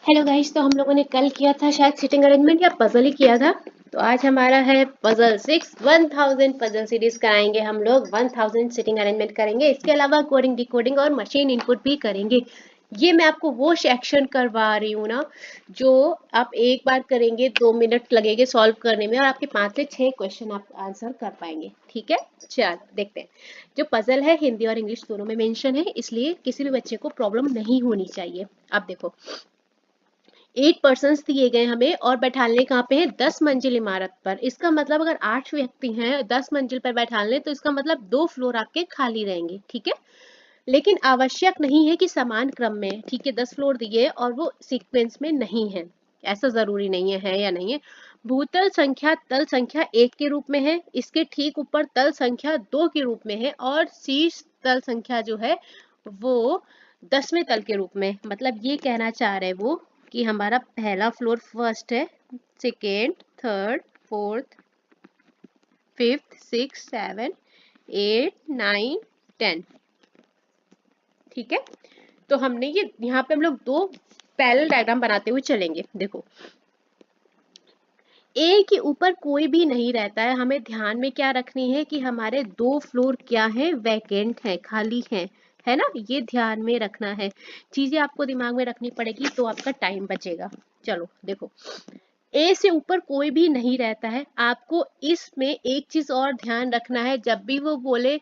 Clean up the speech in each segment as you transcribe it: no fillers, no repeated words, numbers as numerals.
Hello guys, तो हम लोगों ने कल किया था शायद सिटिंग अरेंजमेंट या पजल ही किया था। तो आज हमारा है पजल 1000 पजल सीरीज कराएंगे हम लोग। 1000 सिटिंग अरेंजमेंट करेंगे, इसके अलावा कोडिंग डिकोडिंग और मशीन इनपुट भी करेंगे। ये मैं आपको वो सेक्शन करवा रही हूँ ना, जो आप एक बार करेंगे 2 मिनट लगेंगे सॉल्व करने में और आपके 5 से 6 क्वेश्चन आप आंसर कर पाएंगे। ठीक है, चल देखते हैं। जो पजल है हिंदी और इंग्लिश दोनों में मेंशन है, इसलिए किसी भी बच्चे को प्रॉब्लम नहीं होनी चाहिए। अब देखो, 8 पर्सन दिए गए हमें और बैठालने कहाँ पे है, 10 मंजिल इमारत पर। इसका मतलब अगर 8 व्यक्ति हैं 10 मंजिल पर बैठालने, तो इसका मतलब 2 फ्लोर आपके खाली रहेंगे। ठीक है, लेकिन आवश्यक नहीं है कि समान क्रम में। ठीक है, 10 फ्लोर दिए और वो सीक्वेंस में नहीं है, ऐसा जरूरी नहीं है या नहीं है। भूतल संख्या तल संख्या 1 के रूप में है, इसके ठीक ऊपर तल संख्या 2 के रूप में है और शीर्ष तल संख्या जो है वो 10वें तल के रूप में। मतलब ये कहना चाह रहे वो कि हमारा पहला फ्लोर फर्स्ट है, second, third, fourth, fifth, six, seven, 8, 9, 10। ठीक है, तो हमने ये यहाँ पे हम लोग दो पैरेलल डायग्राम बनाते हुए चलेंगे। देखो, ए के ऊपर कोई भी नहीं रहता है। हमें ध्यान में क्या रखनी है कि हमारे 2 फ्लोर क्या है, वैकेंट है, खाली है ना। ये ध्यान में रखना है, चीजें आपको दिमाग में रखनी पड़ेगी तो आपका टाइम बचेगा। चलो देखो, ए से ऊपर कोई भी नहीं रहता है। आपको इसमें एक चीज और ध्यान रखना है, जब भी वो बोले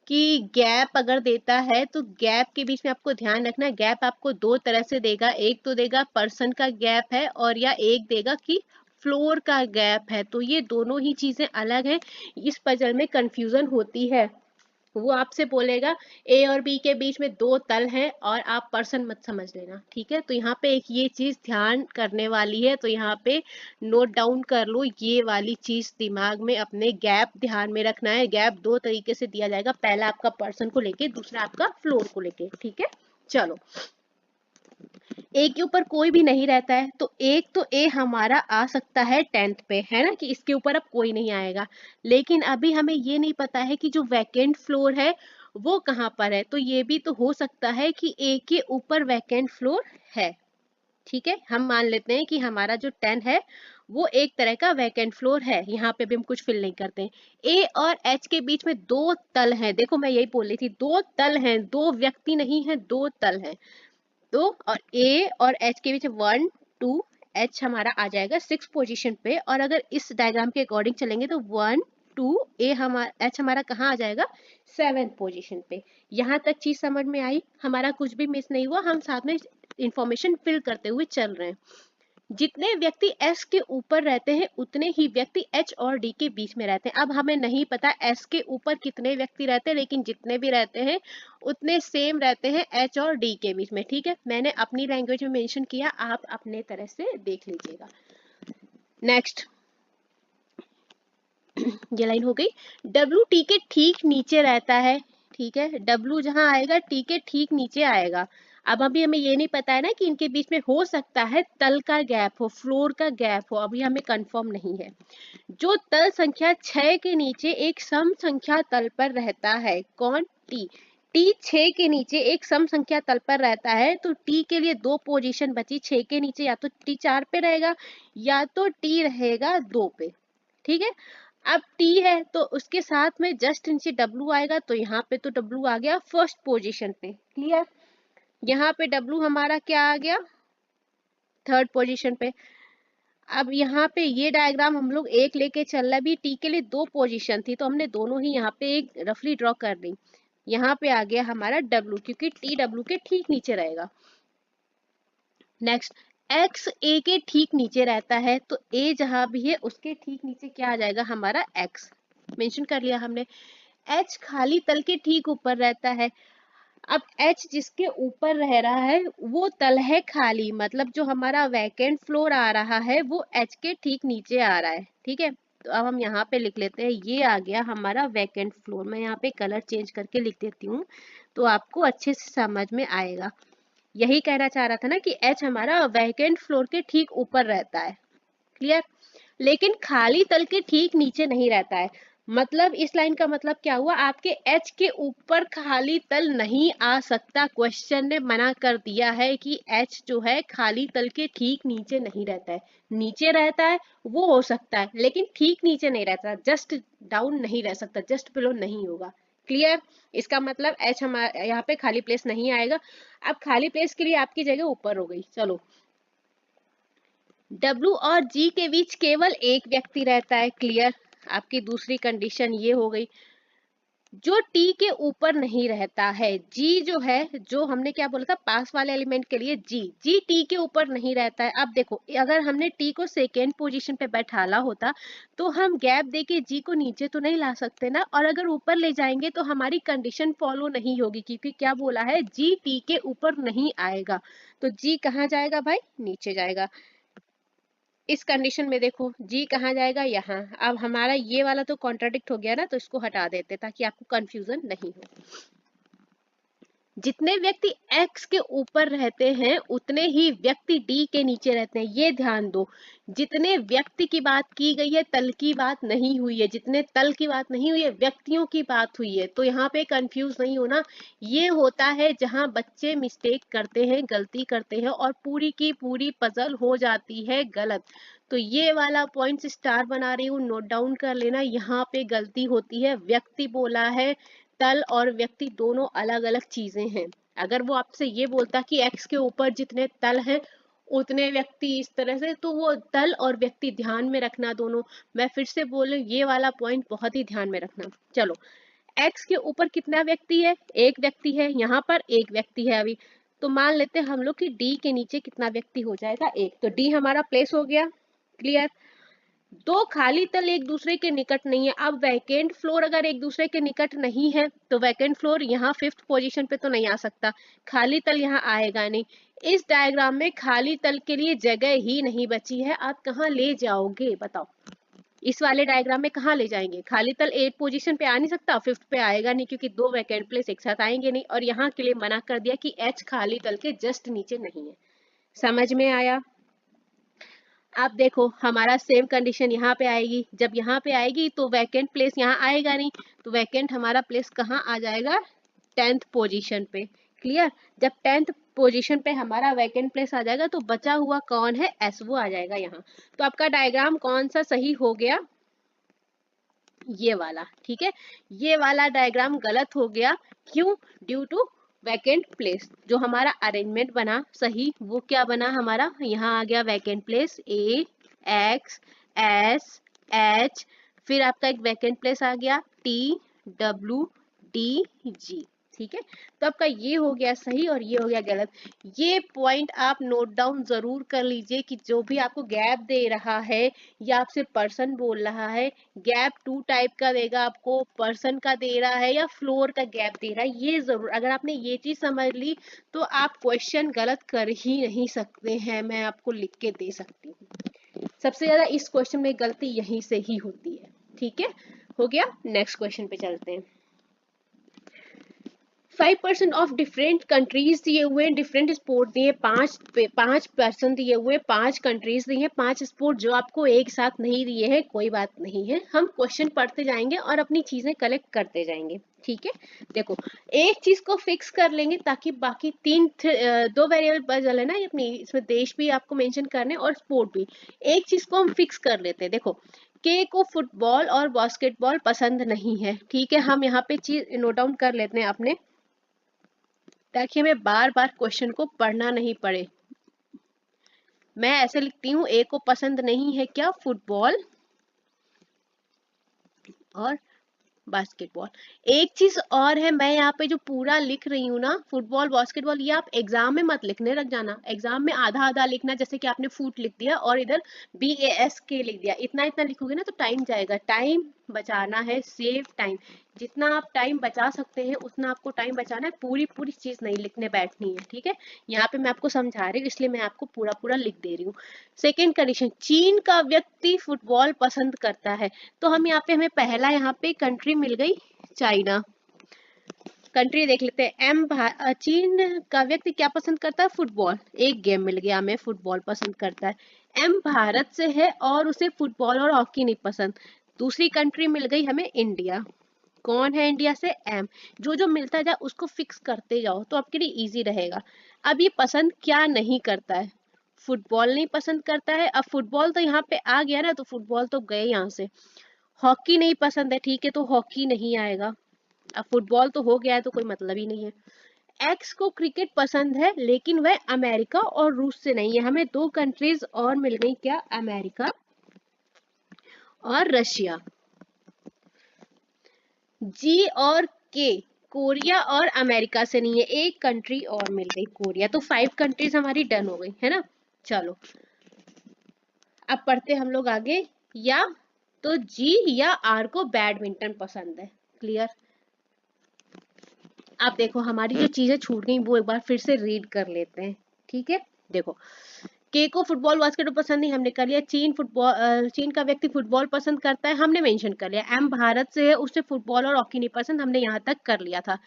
कि गैप अगर देता है तो गैप के बीच में आपको ध्यान रखना है। गैप आपको दो तरह से देगा, एक तो देगा पर्सन का गैप है और या एक देगा कि फ्लोर का गैप है। तो ये दोनों ही चीजें अलग हैं, इस पजल में कंफ्यूजन होती है। वो आपसे बोलेगा ए और बी के बीच में 2 तल हैं और आप पर्सन मत समझ लेना। ठीक है, तो यहाँ पे एक ये चीज ध्यान करने वाली है, तो यहाँ पे नोट डाउन कर लो ये वाली चीज दिमाग में। अपने गैप ध्यान में रखना है। गैप 2 तरीके से दिया जाएगा, पहला आपका पर्सन को लेके, दूसरा आपका फ्लोर को लेके। ठीक है, चलो, ए के ऊपर कोई भी नहीं रहता है तो एक तो ए हमारा आ सकता है 10th पे, है ना, कि इसके ऊपर अब कोई नहीं आएगा। लेकिन अभी हमें ये नहीं पता है कि जो वैकेंट फ्लोर है वो कहाँ पर है। तो ये भी तो हो सकता है कि ए के ऊपर वैकेंट फ्लोर है। ठीक है, हम मान लेते हैं कि हमारा जो 10 है वो एक तरह का वैकेंट फ्लोर है। यहाँ पे भी हम कुछ फिल नहीं करते हैं। ए और एच के बीच में 2 तल हैं। देखो, मैं यही बोल रही थी, 2 तल हैं, 2 व्यक्ति नहीं है, 2 तल हैं। तो और ए और एच के बीच 1, 2, एच हमारा आ जाएगा 6 पोजीशन पे। और अगर इस डायग्राम के अकॉर्डिंग चलेंगे तो 1, 2, ए हमारा एच हमारा कहाँ आ जाएगा, 7 पोजीशन पे। यहाँ तक चीज समझ में आई, हमारा कुछ भी मिस नहीं हुआ, हम साथ में इंफॉर्मेशन फिल करते हुए चल रहे हैं। जितने व्यक्ति एस के ऊपर रहते हैं उतने ही व्यक्ति एच और डी के बीच में रहते हैं। अब हमें नहीं पता एस के ऊपर कितने व्यक्ति रहते हैं, लेकिन जितने भी रहते हैं उतने सेम रहते हैं एच और डी के बीच में। ठीक है, मैंने अपनी लैंग्वेज में मेंशन किया, आप अपने तरह से देख लीजिएगा। नेक्स्ट, ये लाइन हो गई। डब्ल्यू टी के ठीक नीचे रहता है। ठीक है, डब्ल्यू जहां आएगा टी के ठीक नीचे आएगा। अब अभी हमें ये नहीं पता है ना कि इनके बीच में हो सकता है तल का गैप हो, फ्लोर का गैप हो, अभी हमें कंफर्म नहीं है। जो तल संख्या 6 के नीचे एक सम संख्या तल पर रहता है, कौन, टी। टी 6 के नीचे एक सम संख्या तल पर रहता है, तो टी के लिए 2 पोजीशन बची 6 के नीचे, या तो टी 4 पे रहेगा या तो टी रहेगा 2 पे। ठीक है, अब टी है तो उसके साथ में जस्ट नीचे डब्ल्यू आएगा, तो यहाँ पे तो डब्ल्यू आ गया फर्स्ट पोजीशन पे। क्लियर, यहाँ पे डब्ल्यू हमारा क्या आ गया, थर्ड पोजीशन पे। अब यहाँ पे ये डायग्राम हम लोग एक लेके चल रहा है, भी टी के लिए 2 पोजीशन थी तो हमने दोनों ही यहाँ पे एक रफली ड्रॉ कर दी। यहाँ पे आ गया हमारा डब्ल्यू, क्योंकि टी डब्ल्यू के ठीक नीचे रहेगा। नेक्स्ट, एक्स ए के ठीक नीचे रहता है, तो ए जहां भी है उसके ठीक नीचे क्या आ जाएगा, हमारा एक्स मेंशन कर लिया हमने। एच खाली तल के ठीक ऊपर रहता है। अब एच जिसके ऊपर रह रहा है वो तल है खाली, मतलब जो हमारा वैकेंट फ्लोर आ रहा है वो एच के ठीक नीचे आ रहा है। ठीक है, तो अब हम यहाँ पे लिख लेते हैं, ये आ गया हमारा वैकेंट फ्लोर। मैं यहाँ पे कलर चेंज करके लिख देती हूँ तो आपको अच्छे से समझ में आएगा। यही कहना चाह रहा था ना कि एच हमारा वैकेंट फ्लोर के ठीक ऊपर रहता है। क्लियर, लेकिन खाली तल के ठीक नीचे नहीं रहता है। मतलब इस लाइन का मतलब क्या हुआ, आपके एच के ऊपर खाली तल नहीं आ सकता। क्वेश्चन ने मना कर दिया है कि एच जो है खाली तल के ठीक नीचे नहीं रहता है। नीचे रहता है वो हो सकता है, लेकिन ठीक नीचे नहीं रहता, जस्ट डाउन नहीं रह सकता, जस्ट बिलो नहीं होगा। क्लियर? इसका मतलब एच हमारा यहाँ पे खाली प्लेस नहीं आएगा। अब खाली प्लेस के लिए आपकी जगह ऊपर हो गई। चलो, डब्ल्यू और जी के बीच केवल एक व्यक्ति रहता है। क्लियर? आपकी दूसरी कंडीशन ये हो गई। जो टी के ऊपर नहीं रहता है, जी जो है, जो हमने क्या बोला था पास वाले एलिमेंट के लिए, जी टी के ऊपर नहीं रहता है। अब देखो, अगर हमने टी को सेकेंड पोजीशन पे बैठाला होता तो हम गैप देके जी को नीचे तो नहीं ला सकते ना, और अगर ऊपर ले जाएंगे तो हमारी कंडीशन फॉलो नहीं होगी, क्योंकि क्या बोला है, जी टी के ऊपर नहीं आएगा। तो जी कहाँ जाएगा भाई? नीचे जाएगा। इस कंडीशन में देखो, जी कहाँ जाएगा? यहाँ। अब हमारा ये वाला तो कॉन्ट्राडिक्ट हो गया ना, तो इसको हटा देते ताकि आपको कंफ्यूजन नहीं हो। जितने व्यक्ति x के ऊपर रहते हैं उतने ही व्यक्ति d के नीचे रहते हैं। ये ध्यान दो, जितने व्यक्ति की बात की गई है, तल की बात नहीं हुई है। जितने तल की बात नहीं हुई है, व्यक्तियों की बात हुई है। तो यहाँ पे कंफ्यूज नहीं होना। ये होता है जहाँ बच्चे मिस्टेक करते हैं, गलती करते हैं और पूरी की पूरी पजल हो जाती है गलत। तो ये वाला पॉइंट स्टार बना रही हूँ, नोट डाउन कर लेना। यहाँ पे गलती होती है, व्यक्ति बोला है, तल और व्यक्ति दोनों अलग अलग चीजें हैं। अगर वो आपसे ये बोलता कि एक्स के ऊपर जितने तल हैं उतने व्यक्ति इस तरह से, तो वो तल और व्यक्ति ध्यान में रखना दोनों। मैं फिर से बोलूं, ये वाला पॉइंट बहुत ही ध्यान में रखना। चलो, एक्स के ऊपर कितना व्यक्ति है? एक व्यक्ति है। यहाँ पर एक व्यक्ति है अभी, तो मान लेते हैं हम लोग कि डी के नीचे कितना व्यक्ति हो जाएगा? एक। तो डी हमारा प्लेस हो गया। क्लियर? दो खाली तल एक दूसरे के निकट नहीं है। अब वैकेंट फ्लोर अगर एक दूसरे के निकट नहीं है तो वैकेंट फ्लोर यहाँ फिफ्थ पोजीशन पे तो नहीं आ सकता, खाली तल यहाँ आएगा नहीं। इस डायग्राम में खाली तल के लिए जगह ही नहीं बची है। आप कहाँ ले जाओगे बताओ? इस वाले डायग्राम में कहाँ ले जाएंगे? खाली तल एट पोजीशन पे आ नहीं सकता, फिफ्थ पे आएगा नहीं, क्योंकि दो वैकेंट प्लेस एक साथ आएंगे नहीं। और यहाँ के लिए मना कर दिया कि एच खाली तल के जस्ट नीचे नहीं है। समझ में आया? अब देखो, हमारा सेम कंडीशन यहाँ पे आएगी। जब यहाँ पे आएगी तो वैकेंट प्लेस यहाँ आएगा नहीं, तो वैकेंट हमारा प्लेस कहाँ आ जाएगा? 10th पोजीशन पे। क्लियर? जब 10th पोजीशन पे हमारा वैकेंट प्लेस आ जाएगा तो बचा हुआ कौन है? एस, वो आ जाएगा यहाँ। तो आपका डायग्राम कौन सा सही हो गया? ये वाला। ठीक है, ये वाला डायग्राम गलत हो गया। क्यों? Due to vacant place. जो हमारा अरेंजमेंट बना सही, वो क्या बना हमारा? यहाँ आ गया vacant place a, x, S, H, फिर आपका एक वैकेंट प्लेस आ गया टी, डब्ल्यू, डी, जी। ठीक है, तो आपका ये हो गया सही और ये हो गया गलत। ये पॉइंट आप नोट डाउन जरूर कर लीजिए कि जो भी आपको गैप दे रहा है या आपसे पर्सन बोल रहा है, गैप टू टाइप का देगा आपको, पर्सन का दे रहा है या फ्लोर का गैप दे रहा है, ये जरूर। अगर आपने ये चीज समझ ली तो आप क्वेश्चन गलत कर ही नहीं सकते हैं, मैं आपको लिख के दे सकती हूँ। सबसे ज्यादा इस क्वेश्चन में गलती यहीं से ही होती है। ठीक है, हो गया। नेक्स्ट क्वेश्चन पे चलते हैं। 5% ऑफ डिफरेंट कंट्रीज दिए हुए, डिफरेंट स्पोर्ट दिए, 5% दिए हुए, 5 कंट्रीज दिए, 5 स्पोर्ट जो आपको एक साथ नहीं दिए हैं। कोई बात नहीं है, हम क्वेश्चन पढ़ते जाएंगे और अपनी चीजें कलेक्ट करते जाएंगे। ठीक है, देखो, एक चीज को फिक्स कर लेंगे ताकि बाकी दो वेरिएबल बदल है ना अपनी, इसमें देश भी आपको मेंशन करने और स्पोर्ट भी। एक चीज को हम फिक्स कर लेते हैं। देखो, के को फुटबॉल और बास्केटबॉल पसंद नहीं है। ठीक है, हम यहाँ पे चीज नोट डाउन कर लेते हैं अपने, ताकि हमें बार बार क्वेश्चन को पढ़ना नहीं पड़े। मैं ऐसे लिखती हूँ, ए को पसंद नहीं है क्या? फुटबॉल और बास्केटबॉल। एक चीज और है, मैं यहाँ पे जो पूरा लिख रही हूँ ना, फुटबॉल बास्केटबॉल, ये आप एग्जाम में मत लिखने लग जाना। एग्जाम में आधा आधा लिखना, जैसे कि आपने फुट लिख दिया और इधर BASK लिख दिया, इतना इतना लिखोगे ना तो टाइम जाएगा। टाइम बचाना है, सेव टाइम। जितना आप टाइम बचा सकते हैं उतना आपको टाइम बचाना है, पूरी पूरी चीज नहीं लिखने बैठनी है। ठीक है, यहाँ पे मैं आपको समझा रही हूँ इसलिए मैं आपको पूरा पूरा लिख दे रही हूँ। सेकेंड कंडीशन, चीन का व्यक्ति फुटबॉल पसंद करता है। तो हम यहाँ पे, हमें पहला यहाँ पे कंट्री मिल गई चाइना। कंट्री देख लेते हैं। चीन का व्यक्ति क्या पसंद करता है? फुटबॉल। एक गेम मिल गया हमें, फुटबॉल पसंद करता है। M भारत से है और उसे फुटबॉल और हॉकी नहीं पसंद। दूसरी कंट्री मिल गई हमें इंडिया। कौन है इंडिया से? एम। जो जो मिलता जाए उसको फिक्स करते जाओ तो आपके लिए इजी रहेगा। अब ये पसंद क्या नहीं करता है? फुटबॉल नहीं पसंद करता है। अब फुटबॉल तो यहाँ पे आ गया ना, तो फुटबॉल तो गए यहाँ से। हॉकी नहीं पसंद है, ठीक है, तो हॉकी नहीं आएगा। अब फुटबॉल तो हो गया है तो कोई मतलब ही नहीं है। एक्स को क्रिकेट पसंद है लेकिन वह अमेरिका और रूस से नहीं है। हमें दो कंट्रीज और मिल गई, क्या? अमेरिका और रशिया। जी और के, कोरिया और अमेरिका से नहीं है, एक कंट्री और मिल गई, कोरिया। तो 5 कंट्रीज हमारी डन हो गई है ना। चलो अब पढ़ते हम लोग आगे। या तो जी या आर को बैडमिंटन पसंद है। क्लियर? अब देखो हमारी जो चीजें छूट गई वो एक बार फिर से रीड कर लेते हैं, ठीक है। देखो, के को फुटबॉल बास्केटबॉल पसंद नहीं, हमने कर लिया। चीन का व्यक्ति फुटबॉल पसंद करता है, हमने मेंशन कर लिया। एम भारत से है, उसे फुटबॉल और हॉकी नहीं पसंद, हमने यहाँ तक कर लिया था।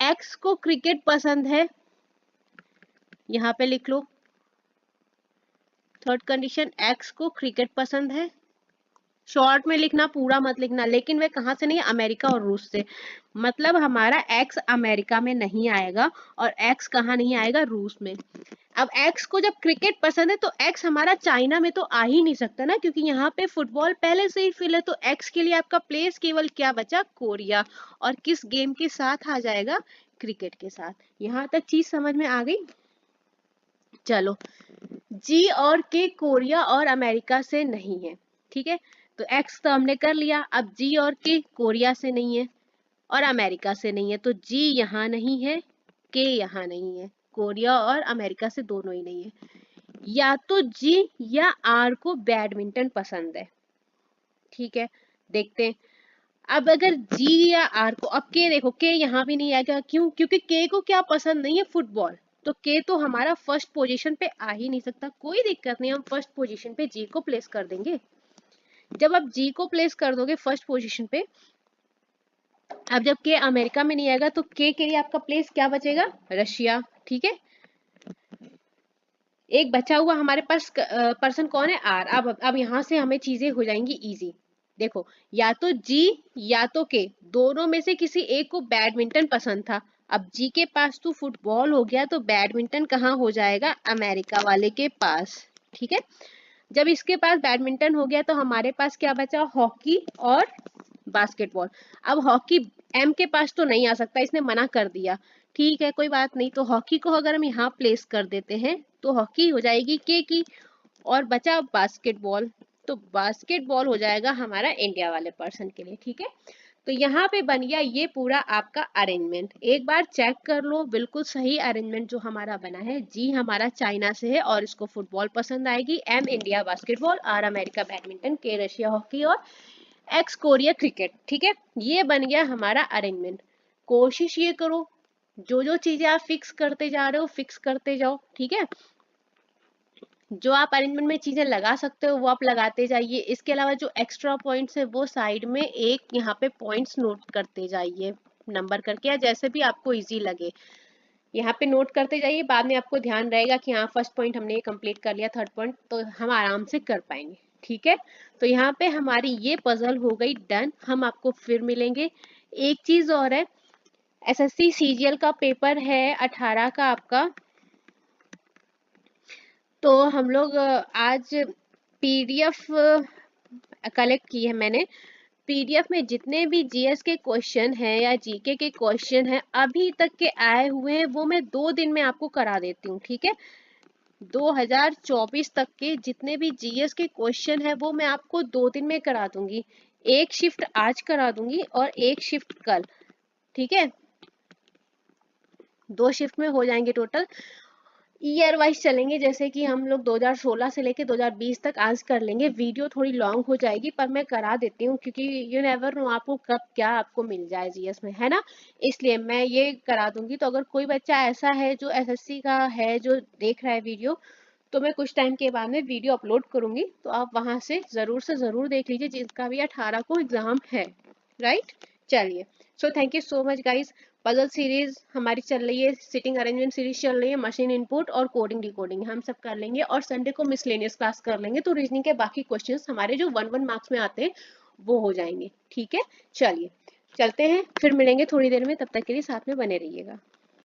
एक्स को क्रिकेट पसंद है, यहाँ पे लिख लो। थर्ड कंडीशन, एक्स को क्रिकेट पसंद है। शॉर्ट में लिखना, पूरा मत लिखना। लेकिन वह कहाँ से नहीं है? अमेरिका और रूस से। मतलब हमारा एक्स अमेरिका में नहीं आएगा और एक्स कहाँ नहीं आएगा? रूस में। अब एक्स को जब क्रिकेट पसंद है तो एक्स हमारा चाइना में तो आ ही नहीं सकता ना, क्योंकि यहाँ पे फुटबॉल पहले से ही फिल है। तो एक्स के लिए आपका प्लेस केवल क्या बचा? कोरिया। और किस गेम के साथ आ जाएगा? क्रिकेट के साथ। यहाँ तक चीज समझ में आ गई? चलो, जी और के कोरिया और अमेरिका से नहीं है, ठीक है, तो एक्स तो हमने कर लिया। अब जी और के कोरिया से नहीं है और अमेरिका से नहीं है, तो जी यहाँ नहीं है, के यहाँ नहीं है, कोरिया और अमेरिका से दोनों ही नहीं है। या तो जी या आर को बैडमिंटन पसंद है, ठीक है, देखते हैं। अब अगर जी या आर को, अब के देखो, के यहाँ भी नहीं आएगा, क्यों? क्योंकि के को क्या पसंद नहीं है? फुटबॉल। तो के तो हमारा फर्स्ट पोजीशन पे आ ही नहीं सकता। कोई दिक्कत नहीं, हम फर्स्ट पोजीशन पे जी को प्लेस कर देंगे। जब आप जी को प्लेस कर दोगे फर्स्ट पोजीशन पे, अब जब के अमेरिका में नहीं आएगा तो के लिए आपका प्लेस क्या बचेगा? रशिया, ठीक है। एक बचा हुआ हमारे पास पर्सन कौन है? आर। अब यहाँ से हमें चीजें हो जाएंगी इजी। देखो, या तो जी या तो के, दोनों में से किसी एक को बैडमिंटन पसंद था। अब जी के पास तो फुटबॉल हो गया, तो बैडमिंटन कहाँ हो जाएगा? अमेरिका वाले के पास, ठीक है। जब इसके पास बैडमिंटन हो गया तो हमारे पास क्या बचा? हॉकी और बास्केटबॉल। अब हॉकी एम के पास तो नहीं आ सकता, इसने मना कर दिया, ठीक है, कोई बात नहीं। तो हॉकी को अगर हम यहाँ प्लेस कर देते हैं तो हॉकी हो जाएगी के की, और बचा बास्केटबॉल, तो बास्केटबॉल हो जाएगा हमारा इंडिया वाले पर्सन के लिए, ठीक है। तो यहाँ पे बन गया ये पूरा आपका अरेंजमेंट। एक बार चेक कर लो, बिल्कुल सही अरेंजमेंट जो हमारा बना है। जी हमारा चाइना से है और इसको फुटबॉल पसंद आएगी। M India basketball, R America badminton, K Russia hockey और एक्स कोरिया क्रिकेट, ठीक है। ये बन गया हमारा अरेंजमेंट। कोशिश ये करो, जो जो चीजें आप फिक्स करते जा रहे हो फिक्स करते जाओ, ठीक है। जो आप अरेंजमेंट में चीजें लगा सकते हो वो आप लगाते जाइए। इसके अलावा जो एक्स्ट्रा पॉइंट्स है वो साइड में एक यहाँ पे पॉइंट्स नोट करते जाइए, नंबर करके, या जैसे भी आपको इजी लगे यहाँ पे नोट करते जाइए। बाद में आपको ध्यान रहेगा कि हाँ फर्स्ट पॉइंट हमने ये कंप्लीट कर लिया, थर्ड पॉइंट तो हम आराम से कर पाएंगे, ठीक है। तो यहाँ पे हमारी ये पजल हो गई डन। हम आपको फिर मिलेंगे। एक चीज और है, एसएससी सीजीएल का पेपर है 18 का आपका, तो हम लोग आज पीडीएफ कलेक्ट की है मैंने। पीडीएफ में जितने भी जीएस के क्वेश्चन हैं या जीके के क्वेश्चन हैं अभी तक के आए हुए हैं वो मैं 2 दिन में आपको करा देती हूँ, ठीक है। 2024 तक के जितने भी जीएस के क्वेश्चन है वो मैं आपको 2 दिन में करा दूंगी। एक शिफ्ट आज करा दूंगी और एक शिफ्ट कल, ठीक है। 2 शिफ्ट में हो जाएंगे टोटल। ईयर वाइज चलेंगे, जैसे कि हम लोग 2016 से लेके 2020 तक आज कर लेंगे। वीडियो थोड़ी लॉन्ग हो जाएगी पर मैं करा देती हूँ, क्योंकि यू नेवर नो आपको कब क्या आपको मिल जाए जीएस में, है ना। इसलिए मैं ये करा दूंगी। तो अगर कोई बच्चा ऐसा है जो एसएससी का है जो देख रहा है वीडियो, तो मैं कुछ टाइम के बाद में वीडियो अपलोड करूंगी, तो आप वहां से जरूर देख लीजिए, जिसका भी 18 को एग्जाम है, राइट। चलिए, so thank you so much guys. Puzzle series हमारी चल रही है, सिटिंग अरेंजमेंट सीरीज चल रही है, मशीन इनपुट और कोडिंग डिकोडिंग हम सब कर लेंगे, और संडे को मिसलेनियस क्लास कर लेंगे। तो रीजनिंग के बाकी क्वेश्चंस हमारे जो 1-1 मार्क्स में आते हैं वो हो जाएंगे। ठीक है, चलिए चलते हैं, फिर मिलेंगे थोड़ी देर में, तब तक के लिए साथ में बने रहिएगा।